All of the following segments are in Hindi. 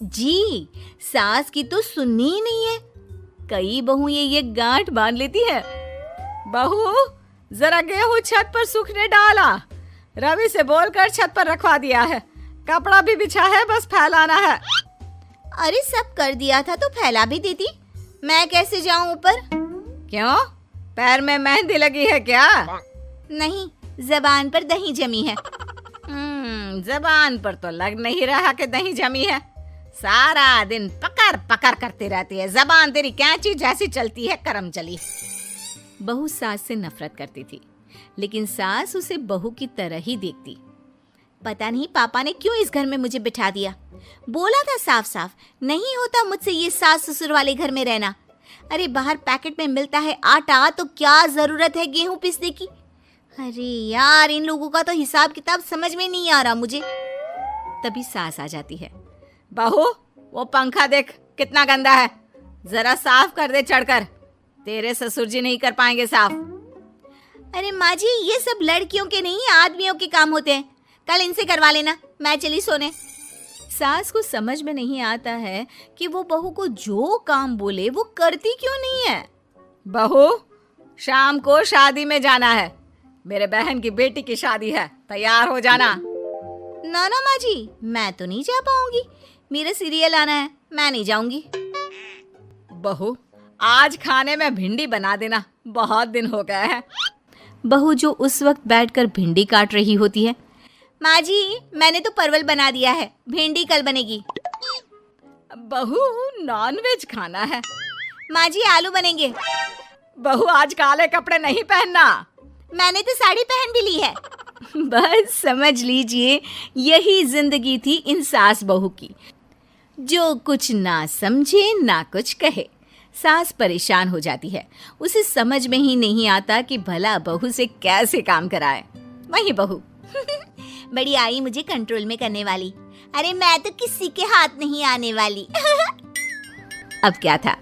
जी, सास की तो सुननी ही नहीं है। कई बहू ये गांठ बांध लेती है। बहू, जरा गेहूं छत पर सूखने डाला। रवि से बोलकर छत पर रखवा दिया है। कपड़ा भी बिछा है, बस फैलाना है। अरे सब कर दिया था तो फैला भी देती। मैं कैसे जाऊं ऊपर? क्यों, पैर में मेहंदी लगी है क्या? नहीं, जबान पर दही जमी है। जबान पर तो लग नहीं रहा कि दही जमी है। सारा दिन पकड़ पकड़ करती रहती है। जबान तेरी कैंची जैसी चलती है, करम चली। बहू सास से नफरत करती थी, लेकिन सास उसे बहू की तरह ही देखती। पता नहीं पापा ने क्यों इस घर में मुझे बिठा दिया। बोला था साफ साफ, नहीं होता मुझसे ये सास ससुर वाले घर में रहना। अरे बाहर पैकेट में मिलता है आटा, तो क्या जरूरत है गेहूं पीसने की। अरे यार, इन लोगों का तो हिसाब किताब समझ में नहीं आ रहा मुझे। तभी सास आ जाती है। बहू, वो पंखा देख कितना गंदा है, जरा साफ कर दे चढ़कर। तेरे ससुर जी नहीं कर पाएंगे साफ। अरे माँ जी, ये सब लड़कियों के नहीं आदमियों के काम होते हैं। कल इनसे करवा लेना, मैं चली सोने। सास को समझ में नहीं आता है कि वो बहू को जो काम बोले वो करती क्यों नहीं है। बहू, शाम को शादी में जाना है। मेरे बहन की बेटी की शादी है, तैयार हो जाना। ना ना माँ जी, मैं तो नहीं जा पाऊंगी। मेरा सीरियल आना है, मैं नहीं जाऊंगी। बहू, आज खाने में भिंडी बना देना, बहुत दिन हो गए हैं। बहू जो उस वक्त बैठकर भिंडी काट रही होती है। माँ जी, मैंने तो परवल बना दिया है, भिंडी कल बनेगी। बहू, नॉनवेज खाना है। माँ जी, आलू बनेंगे। बहू, आज काले कपड़े नहीं पहनना। मैंने तो साड़ी पहन भी ली है। बस समझ लीजिए, यही जिंदगी थी इन सास बहू की, जो कुछ ना समझे ना कुछ कहे। सास परेशान हो जाती है, उसे समझ में ही नहीं आता कि भला बहू से कैसे काम कराए। वही बहू बड़ी आई मुझे कंट्रोल में करने वाली। अरे मैं तो किसी के हाथ नहीं आने वाली। अब क्या था,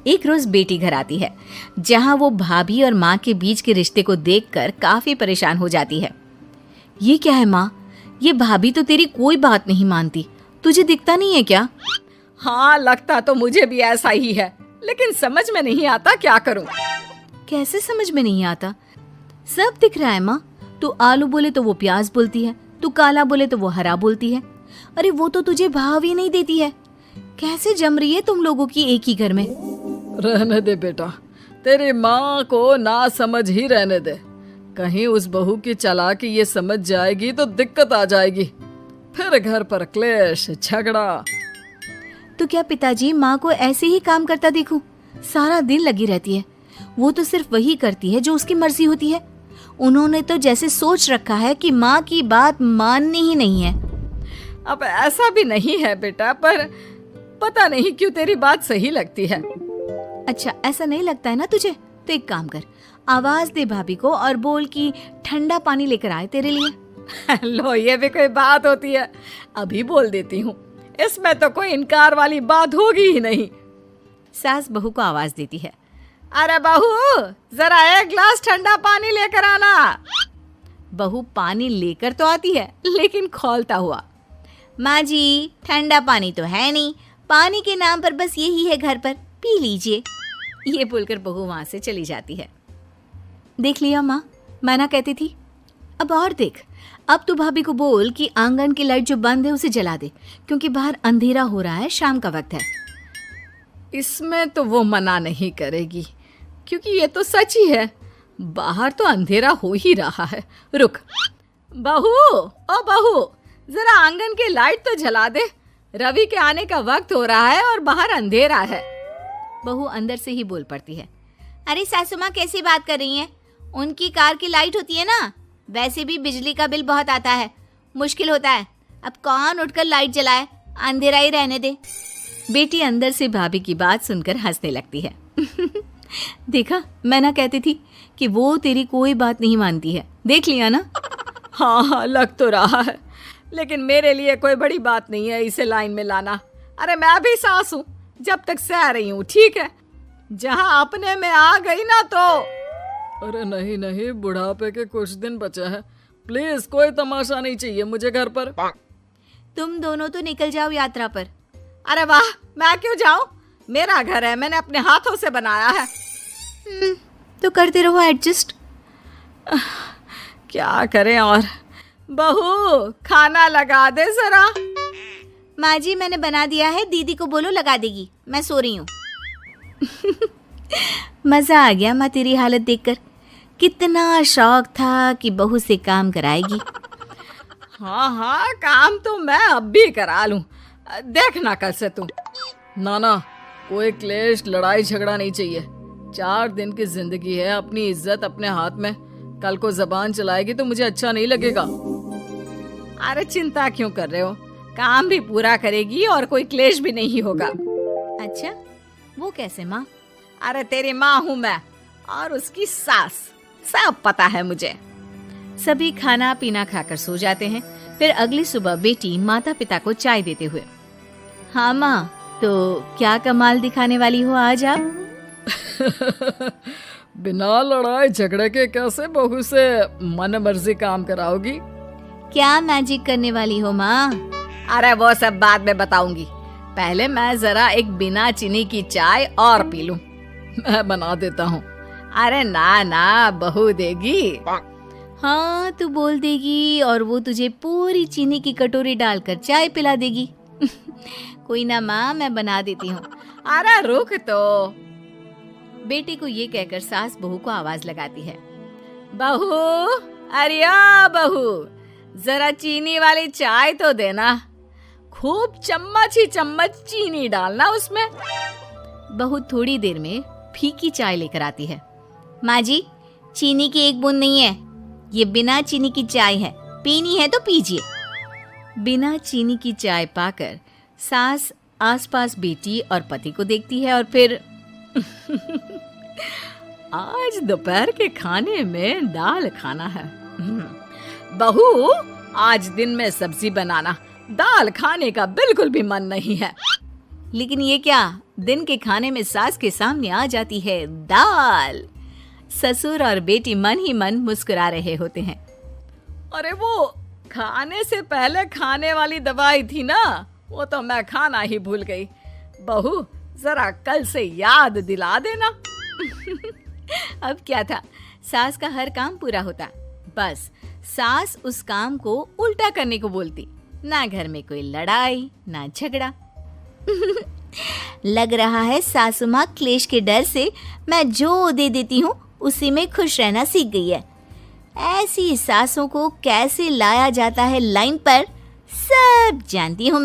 एक रोज बेटी घर आती है, जहां वो भाभी और माँ के बीच के रिश्ते को देखकर काफी परेशान हो जाती है। ये क्या है माँ, ये भाभी तो तेरी कोई बात नहीं मानती, तुझे दिखता नहीं है क्या? हाँ, लगता तो मुझे भी ऐसा ही है, लेकिन समझ में नहीं आता क्या करूं। कैसे समझ में नहीं आता? सब दिख रहा है माँ। तू आलू बोले तो वो प्याज बोलती है, तू काला बोले तो वो हरा बोलती है। अरे वो तो तुझे भाव ही नहीं देती है। कैसे जम रही है तुम लोगों की एक ही घर में? रहने दे बेटा, तेरी माँ को ना समझ ही रहने दे। कहीं उस बहू की चालाकी ये समझ जाएगी तो दिक्कत आ जाएगी, फिर घर पर क्लेश झगड़ा। तो क्या पिताजी माँ को ऐसे ही काम करता देखूं? सारा दिन लगी रहती है। वो तो सिर्फ वही करती है जो उसकी मर्जी होती है। उन्होंने तो जैसे सोच रखा है कि माँ की बात माननी ही नहीं है। अब ऐसा भी नहीं है बेटा, पर पता नहीं क्यों तेरी बात सही लगती है। अच्छा, ऐसा नहीं लगता है ना तुझे? तो एक काम कर, आवाज दे भाभी को और बोल कि ठंडा पानी लेकर आए तेरे लिए। लो, ये भी कोई बात होती है? अभी बोल देती हूँ, इसमें तो कोई इनकार वाली बात होगी ही नहीं। सास बहू को आवाज देती है। अरे बहू, जरा एक ग्लास ठंडा पानी लेकर आना। बहू पानी लेकर तो आती है, लेकिन खौलता हुआ। माँ जी, ठंडा पानी तो है नहीं, पानी के नाम पर बस यही है घर पर, पी लीजिए। ये बोलकर बहू वहां से चली जाती है। देख लिया माँ, मैं ना कहती थी। अब और देख, अब तू भाभी को बोल कि आंगन की लाइट जो बंद है उसे जला दे, क्योंकि बाहर अंधेरा हो रहा है, शाम का वक्त है। इसमें तो वो मना नहीं करेगी, क्योंकि ये तो सच ही है, बाहर तो अंधेरा हो ही रहा है। रुक बहू, ओ बहू, जरा आंगन की लाइट तो जला दे। रवि के आने का वक्त हो रहा है और बाहर अंधेरा है। बहू अंदर से ही बोल पड़ती है। अरे सासू माँ, कैसी बात कर रही हैं? उनकी कार की लाइट होती है ना, वैसे भी बिजली का बिल बहुत आता है, मुश्किल होता है। अब कौन उठकर लाइट जलाए, अंधेरा ही रहने दे। बेटी अंदर से भाभी की बात सुनकर हंसने लगती है। देखा, मैं ना कहती थी कि वो तेरी कोई बात नहीं मानती है, देख लिया ना। हाँ, लग तो रहा है, लेकिन मेरे लिए कोई बड़ी बात नहीं है इसे लाइन में लाना। अरे मैं भी सास हूँ, जब तक सह रही हूँ, ठीक है। जहाँ अपने में आ गई ना तो। अरे नहीं नहीं, बुढ़ापे के कुछ दिन बचे हैं, प्लीज कोई तमाशा नहीं चाहिए मुझे घर पर। तुम दोनों तो निकल जाओ यात्रा पर, अरे वाह, मैं क्यों जाऊं? मेरा घर है, मैंने अपने हाथों से बनाया है। तो करते रहो एडजस्ट। क्या करें और। बहू, खाना लगा दे जरा। माँ जी, मैंने बना दिया है, दीदी को बोलो लगा देगी, मैं सो रही हूँ। मजा आ गया माँ तेरी हालत देखकर। कितना शौक था कि बहू से काम कराएगी। हाँ हाँ, काम तो मैं अब भी करा लूं। देखना कल से तुम। ना, कोई क्लेश लड़ाई झगड़ा नहीं चाहिए। 4 दिन की जिंदगी है, अपनी इज्जत अपने हाथ में। कल को जबान चलाएगी तो मुझे अच्छा नहीं लगेगा। अरे चिंता क्यों कर रहे हो, काम भी पूरा करेगी और कोई क्लेश भी नहीं होगा। अच्छा, वो कैसे माँ? अरे तेरी माँ हूँ मैं और उसकी सास, सब पता है मुझे। सभी खाना पीना खाकर सो जाते हैं। फिर अगली सुबह बेटी माता पिता को चाय देते हुए, हाँ माँ, तो क्या कमाल दिखाने वाली हो आज आप? बिना लड़ाई झगड़े के कैसे बहू से मन मर्जी काम कराओगी? क्या मैजिक करने वाली हो माँ? अरे वो सब बाद में बताऊंगी, पहले मैं जरा एक बिना चीनी की चाय और पी लूं। मैं बना देता हूँ। अरे ना, बहू देगी। हाँ, तू बोल देगी और वो तुझे पूरी चीनी की कटोरी डालकर चाय पिला देगी। कोई ना माँ, मैं बना देती हूँ। अरे रुक तो। बेटे को ये कहकर सास बहू को आवाज लगाती है, बहू, अरे आ बहू, जरा चीनी वाली चाय तो देना। खूब चम्मच ही चम्मच चीनी डालना उसमें। बहू थोड़ी देर में फीकी चाय लेकर आती है। माँ जी, चीनी की एक बूंद नहीं है, ये बिना चीनी की चाय है, पीनी है तो पीजिए। बिना चीनी की चाय पाकर सास आसपास बेटी और पति को देखती है और फिर आज दोपहर के खाने में दाल खाना है। बहू, आज दिन में सब्जी बनाना, दाल खाने का बिल्कुल भी मन नहीं है। लेकिन ये क्या, दिन के खाने में सास के सामने आ जाती है दाल। ससुर और बेटी मन ही मन मुस्कुरा रहे होते हैं। अरे वो खाने से पहले खाने वाली दवाई थी ना, वो तो मैं खाना ही भूल गई। बहू, जरा कल से याद दिला देना। अब क्या था, सास का हर काम पूरा होता, बस सास उस काम को उल्टा करने को बोलती। ना घर में कोई लड़ाई, ना झगड़ा। लग रहा है सासू माँ क्लेश के डर से मैं जो दे देती हूँ उसी में खुश रहना सीख गई है। ऐसी सासों को कैसे लाया जाता है लाइन पर, सब जानती हूँ मैं।